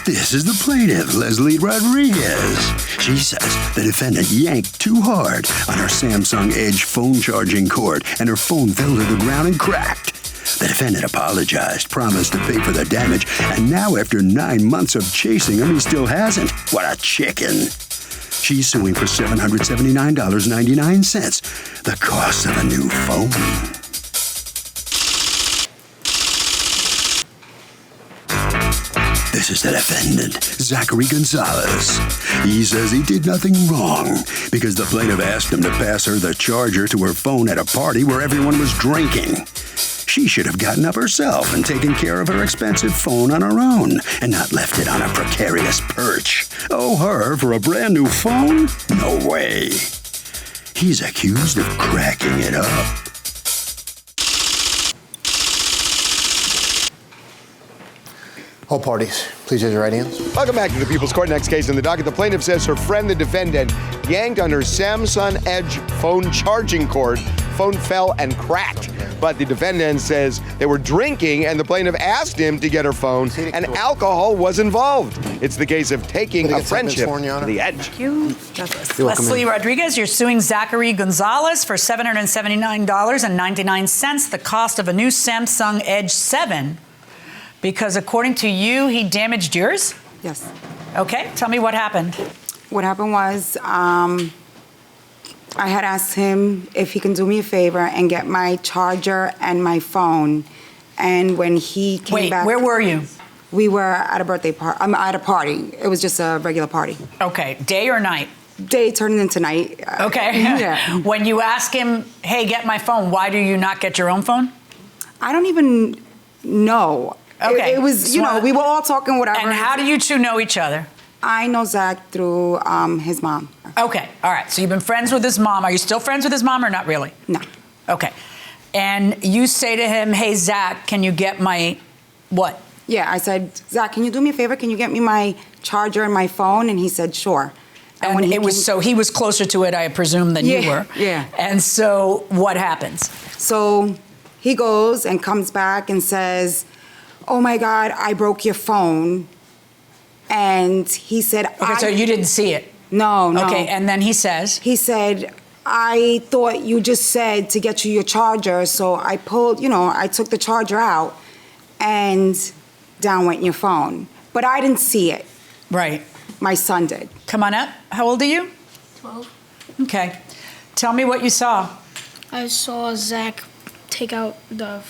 This is the plaintiff, Leslie Rodriguez. She says the defendant yanked too hard on her Samsung Edge phone charging cord, and her phone fell to the ground and cracked. The defendant apologized, promised to pay for the damage, and now after 9 months of chasing him, he still hasn't. What a chicken. She's suing for $779.99, the cost of a new phone. This is the defendant, Zachary Gonzalez. He says he did nothing wrong because the plaintiff asked him to pass her the charger to her phone at a party where everyone was drinking. She should have gotten up herself and taken care of her expensive phone on her own and not left it on a precarious perch. Oh, her for a brand new phone? No way. He's accused of cracking it up. All parties, please raise your right hands. Welcome back to the People's Court. Next case in the docket. The plaintiff says her friend, the defendant, yanked on her Samsung Edge phone charging cord. Phone fell and cracked. But the defendant says they were drinking and the plaintiff asked him to get her phone and alcohol was involved. It's the case of taking a friendship to the edge. Thank you, Justice. Leslie Rodriguez, you're suing Zachary Gonzalez for $779.99, the cost of a new Samsung Edge 7. Because according to you, he damaged yours? Yes. Okay, tell me what happened. What happened was I had asked him if he can do me a favor and get my charger and my phone. And when he came back... Wait, where were you? We were at a birthday party. At a party. It was just a regular party. Okay, day or night? Day turned into night. Okay. Yeah. When you ask him, hey, get my phone, why do you not get your own phone? I don't even know. Okay. It was, we were all talking, whatever. And how do you two know each other? I know Zach through his mom. Okay, all right. So you've been friends with his mom. Are you still friends with his mom or not really? No. Okay. And you say to him, hey, Zach, can you get my what? Yeah, I said, Zach, can you do me a favor? Can you get me my charger and my phone? And he said, sure. And when he was closer to it, I presume, than you were. Yeah. And so what happens? So he goes and comes back and says, oh my God, I broke your phone. And he said, okay, so you didn't see it? No. Okay, and then he said, I thought you just said to get you your charger, so I pulled, I took the charger out and down went your phone. But I didn't see it. Right. My son did. Come on up. How old are you? 12. Okay. Tell me what you saw. I saw Zach take out the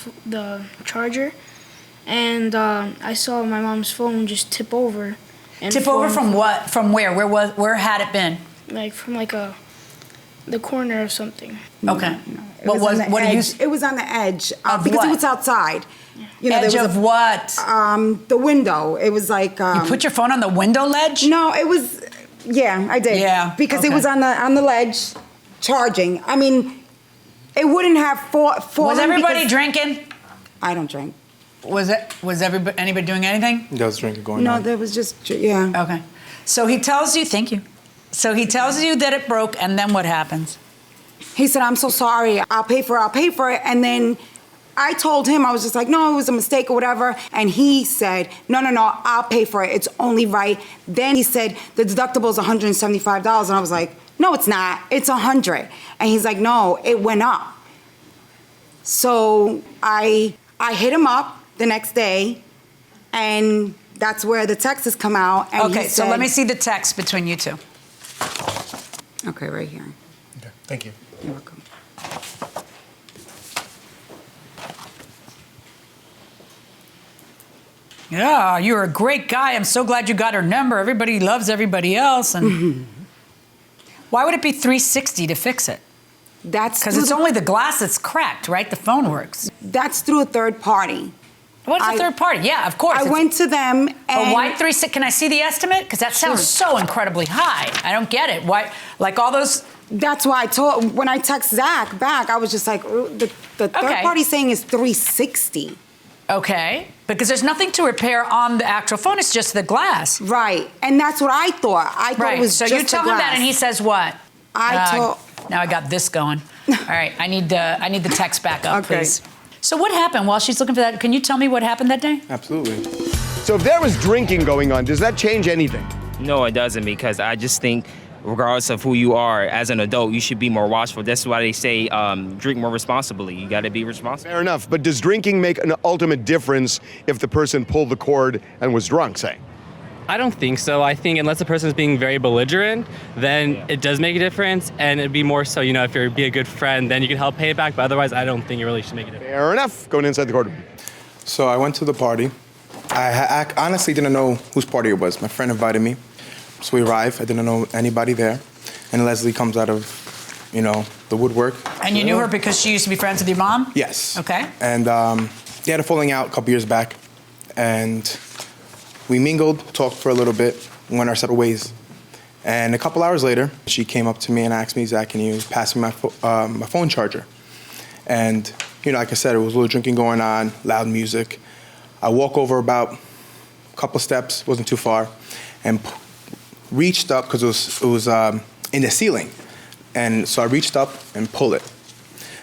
charger, and I saw my mom's phone just tip over. And tip over from what? From where? Where had it been? Like from the corner of something. Okay. It was on the edge because it was outside. Edge of what? The window. It was like. You put your phone on the window ledge? No, it was. Yeah, I did. Yeah. Because it was on the ledge, charging. I mean, it wouldn't have fallen. Was everybody drinking? I don't drink. Was anybody doing anything? There was drinking going on. No, there was just Okay. So he tells you. Thank you. So he tells you that it broke, and then what happens? He said, I'm so sorry. I'll pay for it. And then I told him, I was just like, no, it was a mistake or whatever. And he said, no, I'll pay for it. It's only right. Then he said, the deductible is $175. And I was like, no, it's not. It's $100. And he's like, no, it went up. So I hit him up the next day, and that's where the text has come out. And okay, so let me see the text between you two. Okay, right here. Okay, thank you. You're welcome. Yeah, you're a great guy. I'm so glad you got her number. Everybody loves everybody else. And why would it be $360 to fix it? That's because it's only the glass that's cracked, right? The phone works. That's through a third party. What's a third party? Yeah, of course. I went to them and... But why $360? Can I see the estimate? Because that sounds so incredibly high. I don't get it. Why, like all those... That's why when I text Zach back, I was just like, the third party saying is $360. Okay, because there's nothing to repair on the actual phone. It's just the glass. Right, and that's what I thought. I thought it was just the glass. So you tell him that, and he says what? Now I got this going. All right, I need the text back up, please. So what happened while she's looking for that? Can you tell me what happened that day? Absolutely. So if there was drinking going on, does that change anything? No, it doesn't, because I just think regardless of who you are as an adult, you should be more watchful. That's why they say drink more responsibly. You got to be responsible. Fair enough, but does drinking make an ultimate difference if the person pulled the cord and was drunk, say? I don't think so. I think unless the person is being very belligerent, then it does make a difference, and it'd be more so, if you're be a good friend, then you can help pay it back, but otherwise I don't think it really should make a difference. Fair enough. Going inside the courtroom. So I went to the party. I honestly didn't know whose party it was. My friend invited me. So we arrived. I didn't know anybody there. And Leslie comes out of, the woodwork. And you knew her because she used to be friends with your mom? Yes. Okay. And they had a falling out a couple years back. And we mingled, talked for a little bit, went our separate ways. And a couple hours later, she came up to me and asked me, Zach, can you pass me my phone charger? And, like I said, there was a little drinking going on, loud music. I walk over about a couple steps, wasn't too far, and reached up because it was in the ceiling. And so I reached up and pulled it.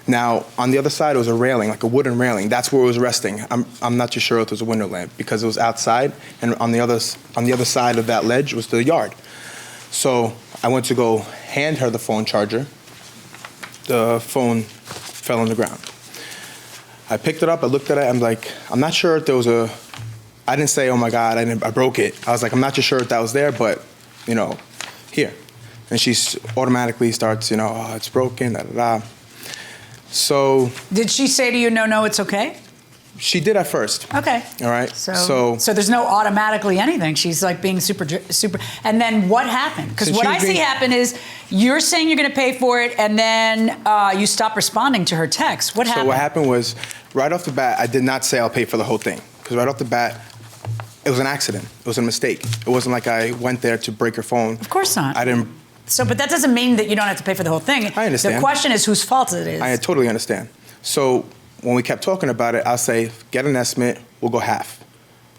Now, on the other side, it was a railing, like a wooden railing. That's where it was resting. I'm not too sure if it was a window lamp because it was outside, and on the other side of that ledge was the yard. So I went to go hand her the phone charger. The phone fell on the ground. I picked it up, I looked at it, I'm like, I'm not sure if there was I didn't say, oh my God, I broke it. I was like, I'm not too sure if that was there, but, here. And she automatically starts, oh, it's broken, da, da, da. So. Did she say to you, no, it's okay? She did at first. Okay. All right. So there's no automatically anything. She's like being super. And then what happened? Because what I see happen is you're saying you're going to pay for it, and then you stop responding to her text. What happened? So what happened was, right off the bat, I did not say I'll pay for the whole thing. Because right off the bat, it was an accident. It was a mistake. It wasn't like I went there to break her phone. Of course not. I didn't. So, but that doesn't mean that you don't have to pay for the whole thing. I understand. The question is whose fault it is. I totally understand. So when we kept talking about it, I'll say, get an estimate, we'll go half.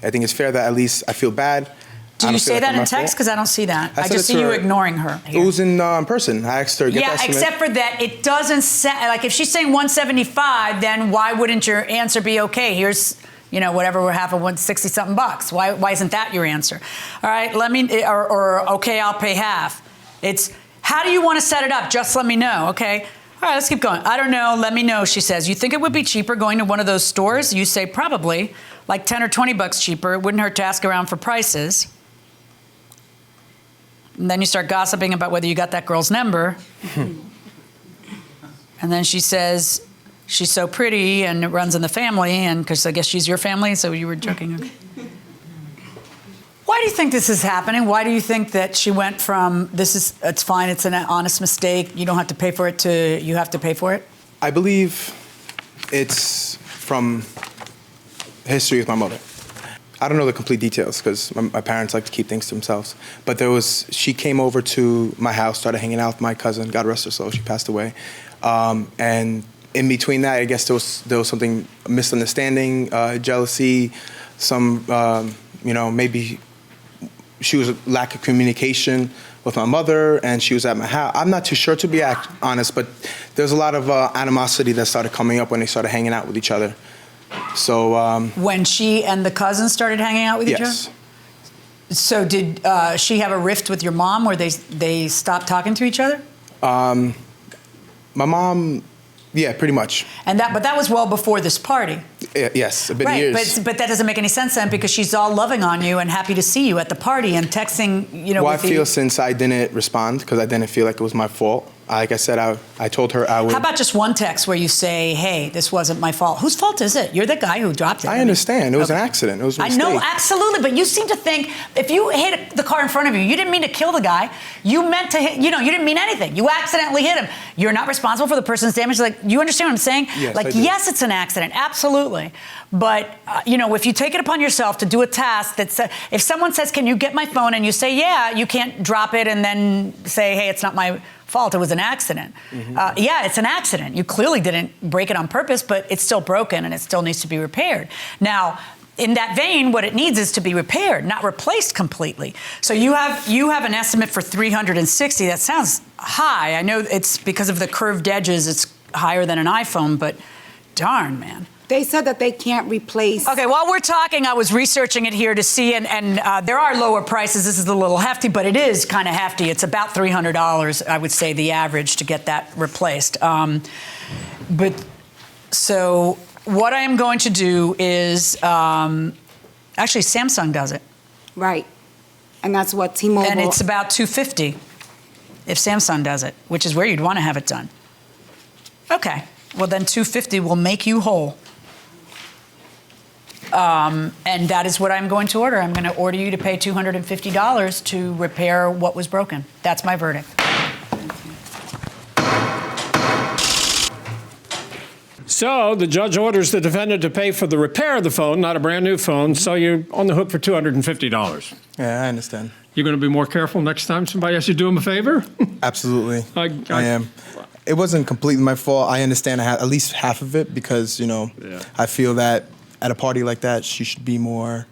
I think it's fair that at least I feel bad. Do you say that in text? Because I don't see that. I just see you ignoring her. It was in person. I asked her, get the estimate. Yeah, except for that it doesn't sound, like if she's saying 175, then why wouldn't your answer be, okay, here's, whatever we're half of $60-something bucks. Why isn't that your answer? All right, or okay, I'll pay half. It's, how do you want to set it up? Just let me know, okay? All right, let's keep going. I don't know, let me know, she says. You think it would be cheaper going to one of those stores? You say probably, like 10 or 20 bucks cheaper. It wouldn't hurt to ask around for prices. And then you start gossiping about whether you got that girl's number. And then she says, she's so pretty and it runs in the family, and because I guess she's your family, so you were joking. Why do you think this is happening? Why do you think that she went from it's fine, it's an honest mistake, you don't have to pay for it, to you have to pay for it? I believe it's from history with my mother. I don't know the complete details because my parents like to keep things to themselves. But she came over to my house, started hanging out with my cousin, God rest her soul, she passed away. And in between that, I guess there was something, misunderstanding, jealousy, some, maybe she was a lack of communication with my mother, and she was at my house. I'm not too sure, to be honest, but there's a lot of animosity that started coming up when they started hanging out with each other. So when she and the cousin started hanging out with each other? Yes. So did she have a rift with your mom where they stopped talking to each other? My mom, yeah, pretty much. But that was well before this party. Yes, a bit of years. But that doesn't make any sense then, because she's all loving on you and happy to see you at the party and texting, Well, I feel since I didn't respond, because I didn't feel like it was my fault. Like I said, I told her I would. How about just one text where you say, hey, this wasn't my fault? Whose fault is it? You're the guy who dropped it. I understand. It was an accident. It was a mistake. I know, absolutely. But you seem to think if you hit the car in front of you, you didn't mean to kill the guy. You meant to hit, you didn't mean anything. You accidentally hit him. You're not responsible for the person's damage. Like, you understand what I'm saying? Yes, I do. Yes, it's an accident. Absolutely. But, if you take it upon yourself to do a task that's, if someone says, can you get my phone? And you say, yeah, you can't drop it and then say, hey, it's not my fault, it was an accident. Mm-hmm. Yeah, it's an accident. You clearly didn't break it on purpose, but it's still broken and it still needs to be repaired. Now, in that vein, what it needs is to be repaired, not replaced completely. So you have an estimate for $360. That sounds high. I know it's because of the curved edges, it's higher than an iPhone, but darn, man. They said that they can't replace. Okay, while we're talking, I was researching it here to see, and there are lower prices. This is a little hefty, but it is kind of hefty. It's about $300, I would say, the average to get that replaced. But so what I am going to do is, actually, Samsung does it. Right. And that's what T-Mobile. And it's about $250 if Samsung does it, which is where you'd want to have it done. Okay, well then $250 will make you whole. And that is what I'm going to order. I'm going to order you to pay $250 to repair what was broken. That's my verdict. So the judge orders the defendant to pay for the repair of the phone, not a brand new phone, so you're on the hook for $250. Yeah, I understand. You're going to be more careful next time somebody has to do him a favor? Absolutely. I am. It wasn't completely my fault. I understand at least half of it because, I feel that at a party like that, she should be more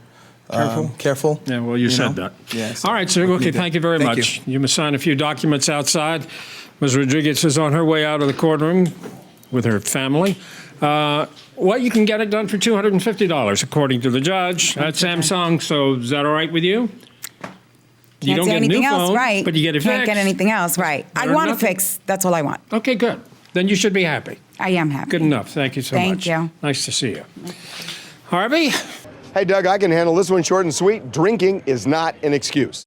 careful. Yeah, well, you said that. Yeah, so all right, sir. Okay, thank you very much. You must sign a few documents outside. Ms. Rodriguez is on her way out of the courtroom with her family. Well, you can get it done for $250, according to the judge. That's Samsung, so is that all right with you? You don't get anything else, phone, right? But you get it Can't fixed. get anything else, right? I want it fixed. That's all I want. Okay, good. Then you should be happy. I am happy. Good enough. Thank you so much. Thank you. Nice to see you. Harvey? Hey, Doug, I can handle this one short and sweet. Drinking is not an excuse.